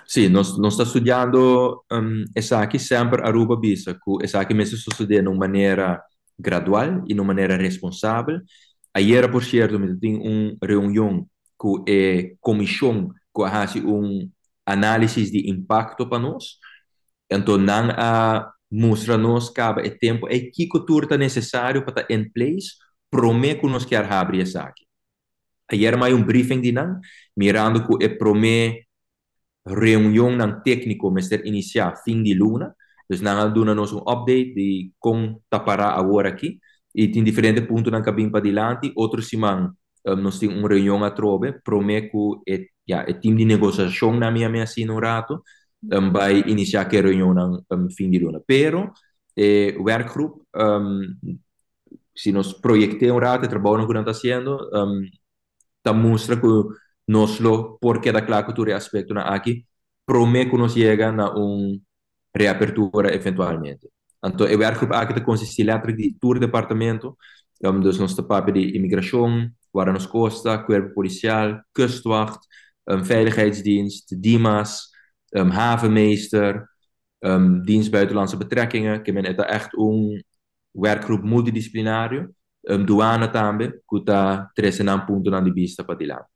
Sì, non sto studiando Esaki sempre a ruba bisa, que Esaki mesmo sto studiando in maniera gradual, in una maniera responsabile. Ayer, por cierto, me tenho reunião com a comissão que faz análise de impacto para nós. Então, não a mostra-nos cabe o tempo e que cultura necessário para estar em place, promete que nós quer abrir Esaki. Ayer mais briefing de não, mirando que é promete reunião ng técnico Mr. iniciar fim de luna. Dus nang doen nos um update de como tapará agora aqui. E tem diferentes pontos na cabine para adiante. Outro semana, nós temos uma reunião a trove. Prometo que o time de negociação na minha assim no rato vai iniciar a reunião no fim de luna. Pero, werkgroep, se nós projetamos um rato, trabalhamos com o que está fazendo, ta mostra que nós lo porque da claro que aspecto na aqui promete que nos chega na reapertura eventualmente. Então, eu acho que aqui te consiste de todo departamento, dus nós papo de imigração, guarda nos costa, corpo policial, kustwacht, veiligheidsdienst, DIMAS, havenmeester, dienst buitenlandse betrekkingen, que men het echt werkgroep multidisciplinario, douane também, que está 13 puntos na vista para lá.